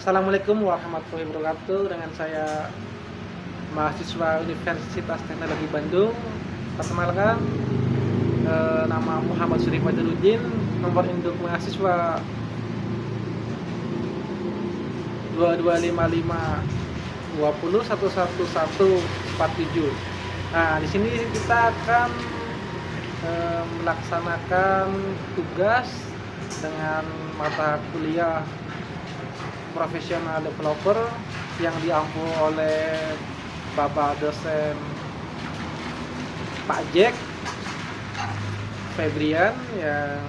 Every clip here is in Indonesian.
Assalamualaikum warahmatullahi wabarakatuh. Dengan saya mahasiswa Universitas Teknologi Bandung. Perkenalkan, nama Muhammad Surif Badruddin, nomor induk mahasiswa 225520111147. Nah, di sini kita akan melaksanakan tugas dengan mata kuliah profesional developer yang diampu oleh Bapak dosen Pak Jack Febrian yang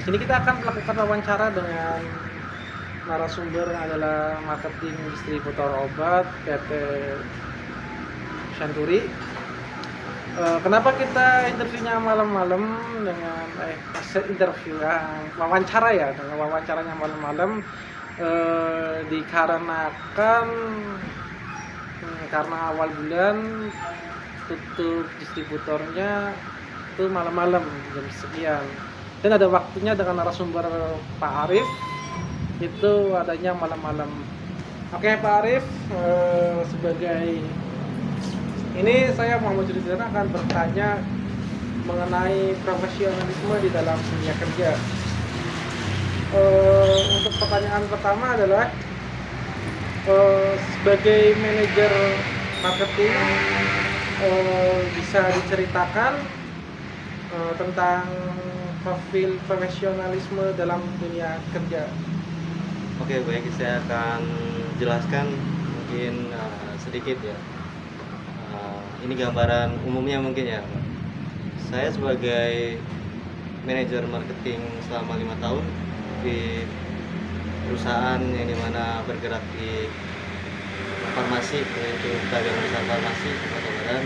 sini kita akan melakukan wawancara dengan narasumber adalah marketing distributor obat PT Shanturi. Kenapa kita interviewnya malam-malam dengan wawancara ya, dengan wawancaranya malam-malam? Dikarenakan karena awal bulan tutup distributornya itu malam-malam jam sekian, dan ada waktunya dengan narasumber Pak Arif itu adanya malam-malam. Oke Pak Arif, sebagai ini saya Muhammad Surif akan bertanya mengenai profesionalisme di dalam dunia kerja. Untuk pertanyaan pertama adalah sebagai manajer marketing, bisa diceritakan tentang profil profesionalisme dalam dunia kerja? Oke, baik, saya akan jelaskan mungkin sedikit ya. Ini gambaran umumnya mungkin ya. Saya sebagai manajer marketing selama 5 tahun di perusahaan yang dimana bergerak di farmasi, yaitu dagang besar farmasi Kota Baran.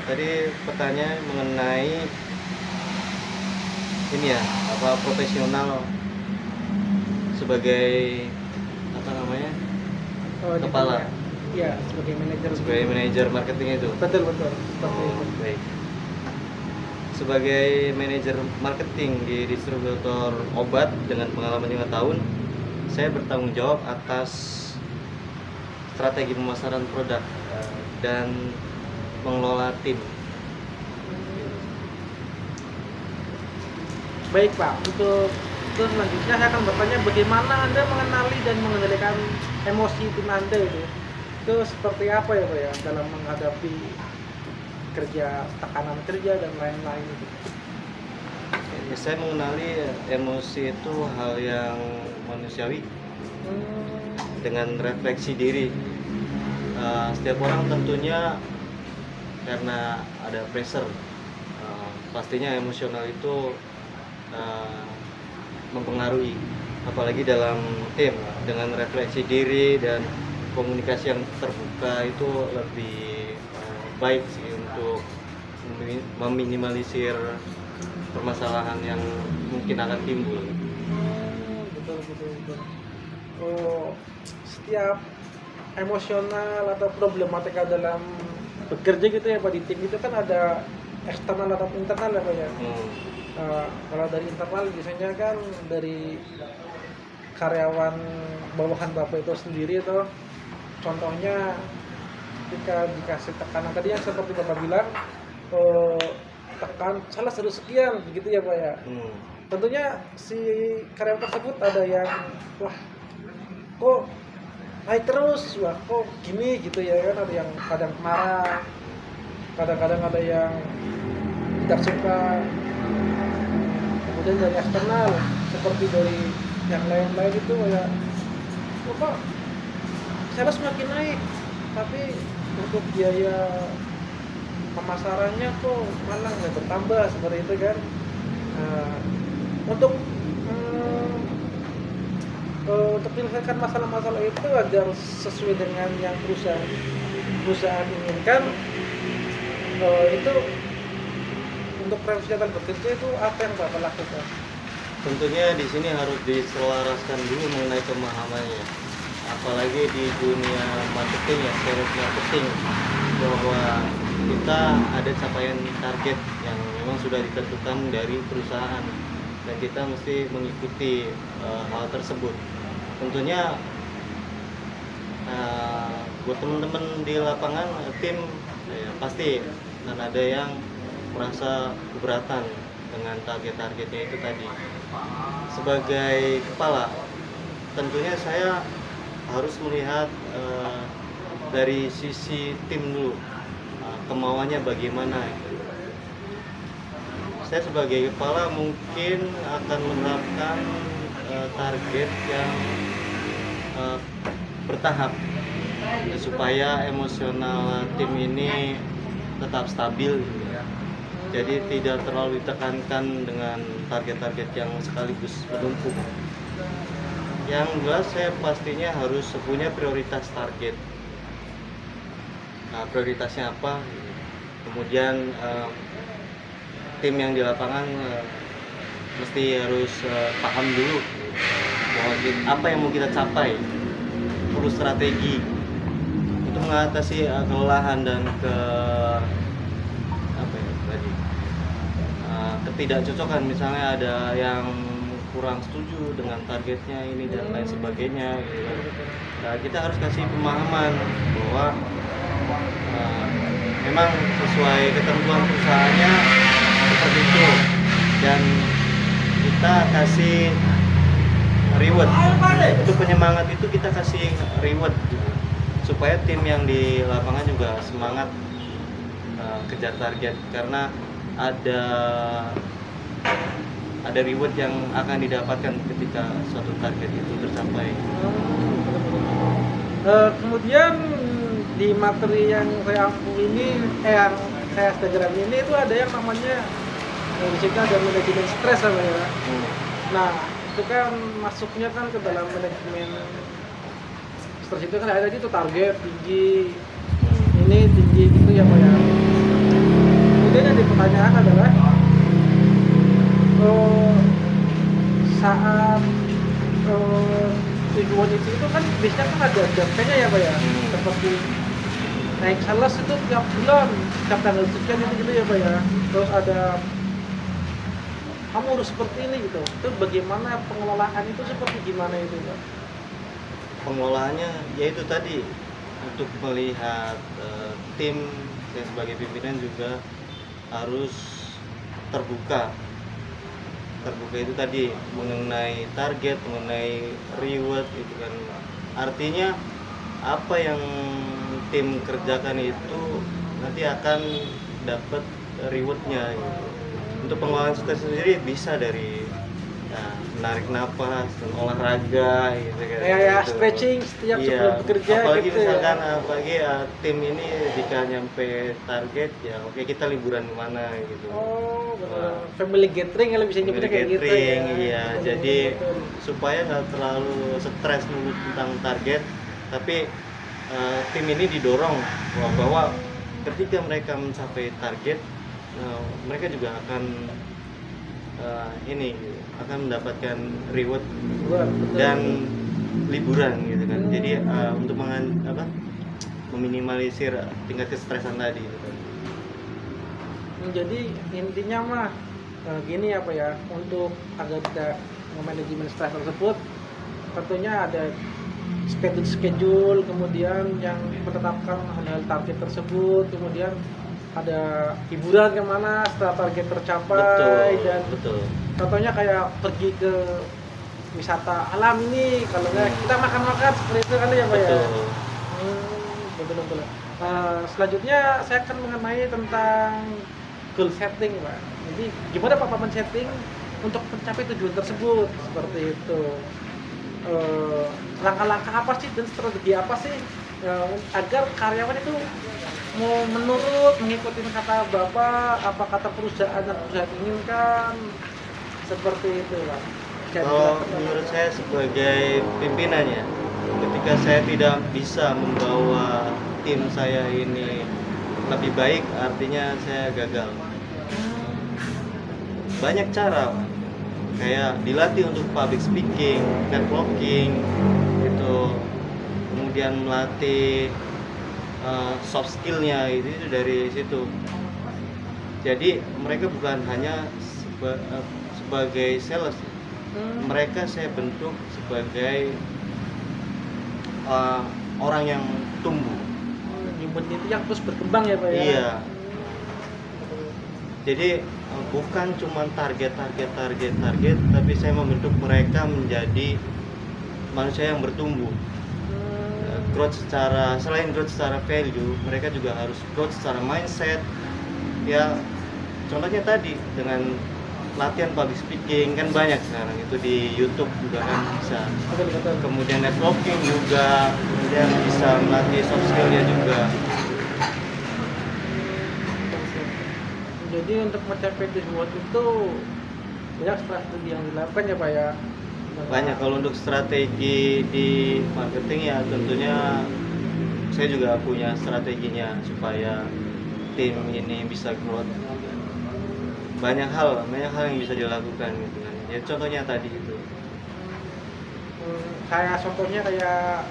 Tadi pertanyaan mengenai ini ya, profesional sebagai kepala. Ya, sebagai manajer marketing itu. Betul. Baik. Sebagai manajer marketing di distributor obat dengan pengalaman 5 tahun, saya bertanggung jawab atas strategi pemasaran produk dan mengelola tim. Baik Pak, untuk selanjutnya saya akan bertanya bagaimana Anda mengenali dan mengendalikan emosi tim Anda itu seperti apa ya Pak ya dalam menghadapi tekanan kerja dan lain-lain itu? Saya mengenali emosi itu hal yang manusiawi dengan refleksi diri. Setiap orang tentunya karena ada pressure, pastinya emosional itu mempengaruhi, apalagi dalam tim. Dengan refleksi diri dan komunikasi yang terbuka itu lebih baik sih untuk meminimalisir permasalahan yang mungkin akan timbul. Betul. Setiap emosional atau problematika dalam bekerja gitu ya Pak, di tim itu kan ada eksternal atau internal ya Pak ya. Kalau dari internal biasanya kan dari karyawan bawahan Bapak itu sendiri itu, contohnya ketika dikasih tekanan tadi yang seperti Bapak bilang, tekan salah satu sekian begitu ya Pak ya. Tentunya si karyawan tersebut ada yang wah kok naik terus, wah kok gini gitu ya kan, ada yang kadang marah, kadang-kadang ada yang tidak suka. Kemudian dari eksternal seperti dari yang lain-lain itu ya kok sales semakin naik tapi untuk biaya pemasarannya kok malah nggak bertambah, seperti itu kan. Untuk menyelesaikan masalah-masalah itu agar sesuai dengan yang perusahaan inginkan, itu untuk profesional bekerja itu apa yang Bapak lakukan? Tentunya di sini harus diselaraskan dulu mengenai pemahamannya, apalagi di dunia marketing ya, sales marketing, bahwa kita ada capaian target yang memang sudah ditentukan dari perusahaan dan kita mesti mengikuti hal tersebut. tentunya buat teman-teman di lapangan tim ya, pasti dan ada yang merasa keberatan dengan target-targetnya itu tadi. Sebagai kepala, tentunya saya harus melihat dari sisi tim dulu, kemauannya bagaimana. Saya sebagai kepala mungkin akan menerapkan target yang bertahap supaya emosional tim ini tetap stabil gitu ya. Jadi tidak terlalu ditekankan dengan target-target yang sekaligus menumpuk. Yang jelas saya pastinya harus punya prioritas target. Nah, prioritasnya apa? Kemudian tim yang di lapangan mesti harus paham dulu bahwa apa yang mau kita capai, perlu strategi untuk mengatasi kelelahan dan ketidakcocokan. Misalnya ada yang kurang setuju dengan targetnya ini dan lain sebagainya gitu. Nah, kita harus kasih pemahaman bahwa memang sesuai ketentuan perusahaannya seperti itu, dan kita kasih reward untuk penyemangat itu, kita kasih reward gitu, supaya tim yang di lapangan juga semangat kejar target, karena ada reward yang akan didapatkan ketika suatu target itu tercapai. Kemudian di materi yang saya ampu ini, yang saya Instagram ini itu ada yang namanya di situ ada manajemen stres apa ya. Nah itu kan masuknya kan ke dalam manajemen stres itu kan ada itu target tinggi, ini tinggi gitu ya Pak ya. Kemudian yang dipertanyakan adalah saat tujuan itu kan biasanya kan ada jangkanya ya Pak ya, seperti naik sales itu tiap bulan, tiap tanggal sekian itu gitu ya Pak ya. Terus ada kamu harus seperti ini gitu. Itu bagaimana pengelolaan itu seperti gimana itu Pak? Pengelolaannya yaitu tadi, untuk melihat tim, saya sebagai pimpinan juga harus terbuka itu tadi mengenai target, mengenai reward itu kan. Artinya apa yang tim kerjakan itu nanti akan dapat rewardnya gitu. Untuk pengelolaan stres sendiri bisa dari menarik napas, olahraga gitu kan. Ya stretching setiap sebelum bekerja apalagi gitu misalkan ya. apalagi tim ini jika nyampe target ya oke, kita liburan kemana gitu. Oh betul. Family gathering kalau bisa nyebutnya kayak gitu ya. Iya, Betul, jadi betul. supaya nggak terlalu stres dulu tentang target, tapi tim ini didorong bahwa ketika mereka mencapai target, mereka juga akan akan mendapatkan reward dan liburan gitu kan. Jadi untuk meminimalisir tingkat kestresan tadi gitu. Jadi intinya mah gini apa ya, untuk agar tidak memanajemen stres tersebut tentunya ada schedule, kemudian yang menetapkan hal-hal target tersebut, kemudian ada hiburan kemana setelah target tercapai, betul. Contohnya kayak pergi ke wisata alam ini, kalau nggak kita makan-makan seperti itu kan ya Pak ya. Betul. Selanjutnya saya akan mengenai tentang goal setting Pak. Jadi gimana Pak men-setting untuk mencapai tujuan tersebut seperti itu. Langkah-langkah apa sih dan strategi apa sih agar karyawan itu mau menurut mengikuti kata Bapak, apa kata perusahaan yang perusahaan inginkan, seperti itu Pak. Kalau menurut saya sebagai pimpinannya, ketika saya tidak bisa membawa tim saya ini lebih baik, artinya saya gagal. Banyak cara, kayak dilatih untuk public speaking, networking, itu, kemudian melatih soft skillnya itu dari situ. Jadi mereka bukan hanya sebagai sales, mereka saya bentuk sebagai orang yang tumbuh. Human itu yang terus berkembang ya Pak ya. Iya. Jadi bukan cuma target, tapi saya membentuk mereka menjadi manusia yang bertumbuh. Selain growth secara value, mereka juga harus growth secara mindset. Ya, contohnya tadi dengan latihan public speaking kan banyak sekarang itu di YouTube juga kan bisa. Kemudian networking juga, kemudian bisa melatih soft skill-nya juga. Jadi untuk mencapai tujuan itu banyak strategi yang dilakukan ya Pak ya. Banyak. Kalau untuk strategi di marketing ya tentunya saya juga punya strateginya supaya tim ini bisa growth. Banyak hal yang bisa dilakukan gitu kan. Ya contohnya tadi itu. Kayak contohnya kayak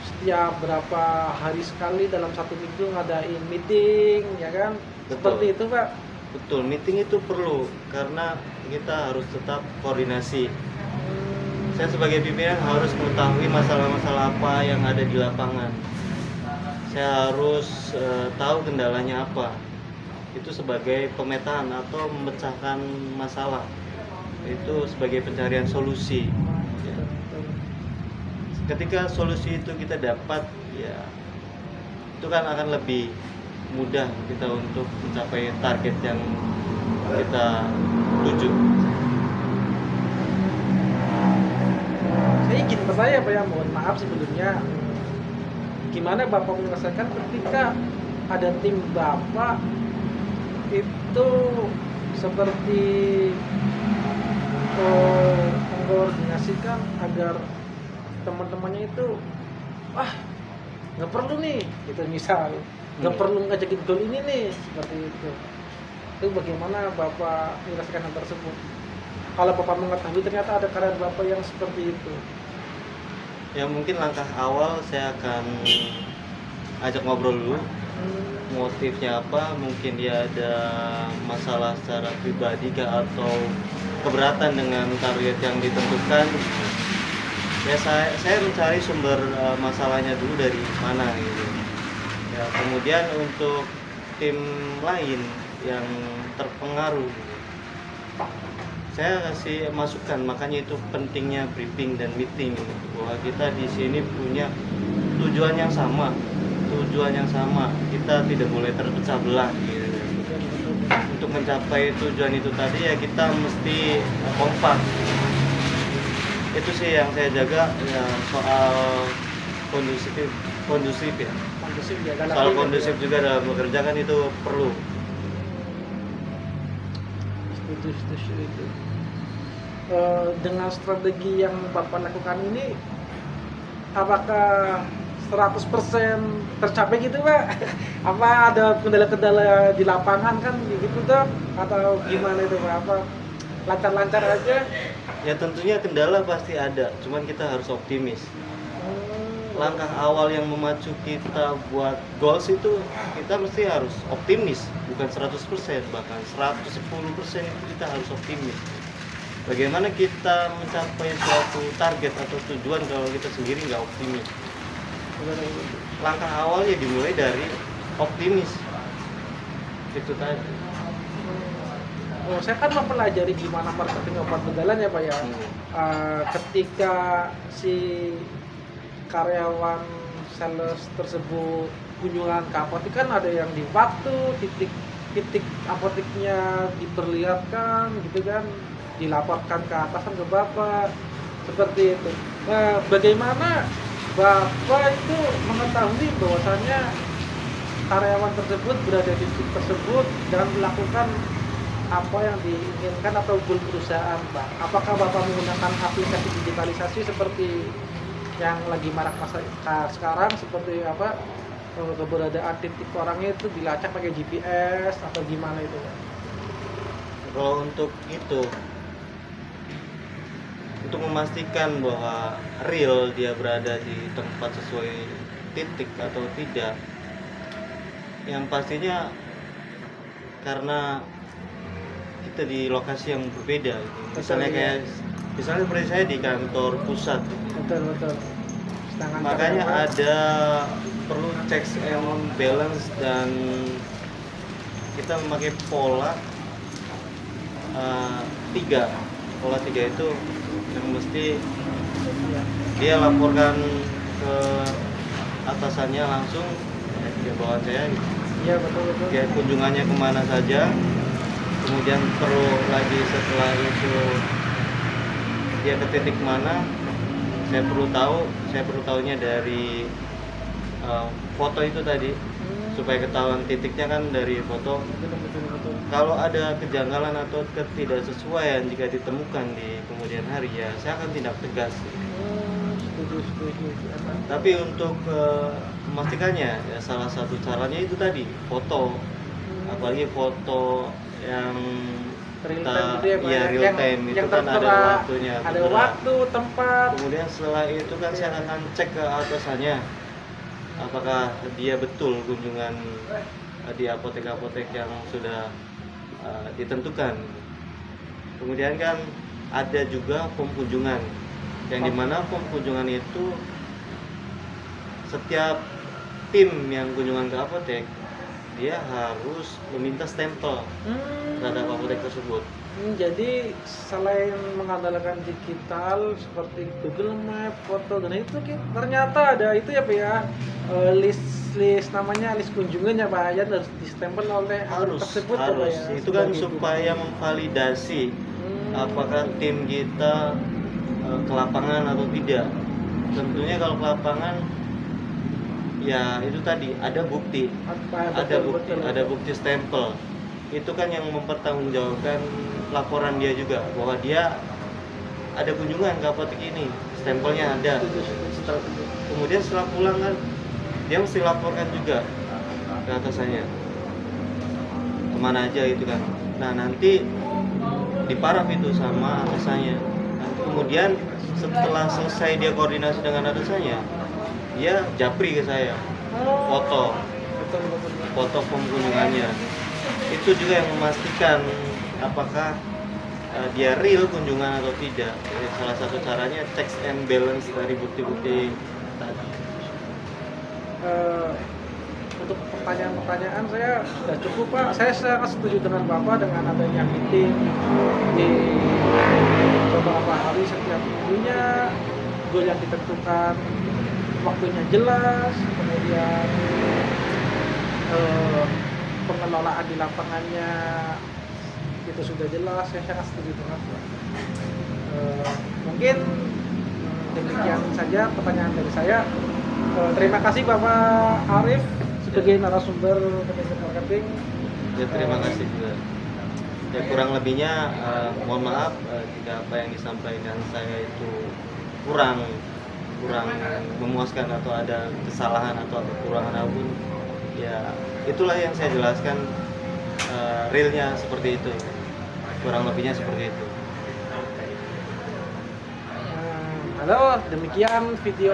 setiap berapa hari sekali dalam satu minggu ngadain meeting ya kan. Betul. Seperti itu Pak. Betul, meeting itu perlu karena kita harus tetap koordinasi. Saya sebagai pimpinan harus mengetahui masalah-masalah apa yang ada di lapangan. Saya harus tahu kendalanya apa. Itu sebagai pemetaan atau memecahkan masalah. Itu sebagai pencarian solusi. Ya. Ketika solusi itu kita dapat, ya itu kan akan lebih mudah kita untuk mencapai target yang kita tuju. Saya ingin bertanya Pak ya, mohon maaf sebelumnya. Gimana Bapak menyelesaikan ketika ada tim Bapak itu seperti mengkoordinasikan agar teman-temannya itu nggak perlu nih gitu misal nggak perlu ngajakin goal ini nih seperti itu bagaimana Bapak menyelesaikan hal tersebut kalau Bapak mengetahui ternyata ada karyawan Bapak yang seperti itu? Ya mungkin langkah awal saya akan ajak ngobrol dulu motifnya apa, mungkin dia ada masalah secara pribadi kah atau keberatan dengan target yang ditentukan. Ya saya mencari sumber masalahnya dulu dari mana gitu. Ya, kemudian untuk tim lain yang terpengaruh saya kasih masukan, makanya itu pentingnya briefing dan meeting bahwa kita di sini punya tujuan yang sama, kita tidak boleh terpecah belah gitu. Untuk mencapai tujuan itu tadi ya kita mesti kompak. Itu sih yang saya jaga ya, soal kondusif ya. Soal kondusif juga dalam bekerja kan itu perlu. Setuju itu. Dengan strategi yang Bapak lakukan ini, apakah 100% tercapai gitu Pak? Apa ada kendala-kendala di lapangan kan gitu tuh? Atau gimana itu Pak? Apa lancar-lancar aja? Ya tentunya kendala pasti ada, cuman kita harus optimis. Langkah awal yang memacu kita buat goals itu kita mesti harus optimis, bukan 100%, bahkan 110% itu kita harus optimis. Bagaimana kita mencapai suatu target atau tujuan kalau kita sendiri nggak optimis? Langkah awalnya dimulai dari optimis. Itu tadi. Saya kan mempelajari gimana marketing obat begalan ya Pak ya. Ketika si karyawan sales tersebut kunjungan ke apotek kan ada yang di waktu titik apoteknya diperlihatkan gitu kan, dilaporkan ke atasan ke Bapak seperti itu. Nah, bagaimana Bapak itu mengetahui bahwasannya karyawan tersebut berada di titik tersebut dan melakukan apa yang diinginkan atau goal perusahaan Pak? Apakah Bapak menggunakan aplikasi digitalisasi seperti yang lagi marak masa sekarang seperti apa keberadaan titik orangnya itu dilacak pakai GPS atau gimana itu? Kalau untuk itu, untuk memastikan bahwa real dia berada di tempat sesuai titik atau tidak, yang pastinya karena kita di lokasi yang berbeda gitu. Misalnya seperti saya di kantor pusat. Betul. Makanya ada perlu checks and balance, dan kita memakai pola tiga. Pola tiga itu yang mesti dia laporkan ke atasannya langsung, dia bawa saya. Iya betul. Dia kunjungannya kemana saja, kemudian perlu lagi setelah itu dia ke titik mana, saya perlu tahunya dari foto itu tadi, supaya ketahuan titiknya kan dari foto. Betul. Kalau ada kejanggalan atau ketidaksesuaian jika ditemukan di kemudian hari, ya saya akan tindak tegas. Setuju. Tapi untuk memastikannya, ya salah satu caranya itu tadi foto, apalagi foto yang Real time gitu ya, Pak? iya, real time itu yang kan ada tertera, waktunya, ada tertera. waktu, tempat. Kemudian setelah itu kan saya akan cek ke atasannya apakah dia betul kunjungan di apotek-apotek yang sudah ditentukan. Kemudian kan ada juga form kunjungan, yang dimana form kunjungan itu setiap tim yang kunjungan ke apotek dia harus meminta stempel terhadap apotek tersebut. Jadi selain mengandalkan digital seperti Google Map, foto dan itu ternyata ada itu ya Pak ya, list namanya list kunjungan ya Pak ya, harus distempel oleh Harus tersebut ya, Pak ya, itu kan sebagai supaya memvalidasi apakah tim kita ke lapangan atau tidak. Tentunya kalau ke lapangan, ya itu tadi ada bukti, ada bukti stempel. Itu kan yang mempertanggungjawabkan laporan dia juga, bahwa dia ada kunjungan ke apotek ini, stempelnya ada. Kemudian setelah pulang kan dia mesti laporkan juga ke atasannya kemana aja itu kan. Nah nanti diparaf itu sama atasannya. Nanti kemudian setelah selesai dia koordinasi dengan atasannya, dia japri ke saya foto form kunjungannya. Itu juga yang memastikan apakah dia real kunjungan atau tidak. Jadi salah satu caranya checks and balance dari bukti-bukti tadi. Untuk pertanyaan-pertanyaan saya sudah cukup Pak. Saya sangat setuju dengan Bapak dengan adanya meeting di beberapa hari setiap minggunya, goal yang ditentukan, waktunya jelas, kemudian pengelolaan di lapangannya itu sudah jelas. Saya sangat setuju dengan Pak. Mungkin demikian saja pertanyaan dari saya. Terima kasih Bapak Arif sebagai narasumber manajer marketing. Ya, terima kasih juga. Ya, kurang lebihnya mohon maaf jika apa yang disampaikan saya itu kurang memuaskan atau ada kesalahan atau kekurangan apapun. Ya, itulah yang saya jelaskan, realnya seperti itu. Kurang lebihnya seperti itu. Halo, demikian video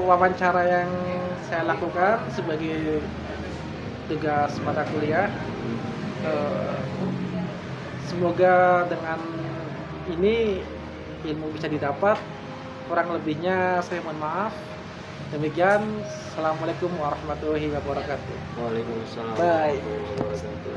wawancara yang saya lakukan sebagai tugas mata kuliah. Semoga dengan ini ilmu bisa didapat. Kurang lebihnya saya mohon maaf. Demikian, assalamualaikum warahmatullahi wabarakatuh. Waalaikumsalam Bye. warahmatullahi wabarakatuh.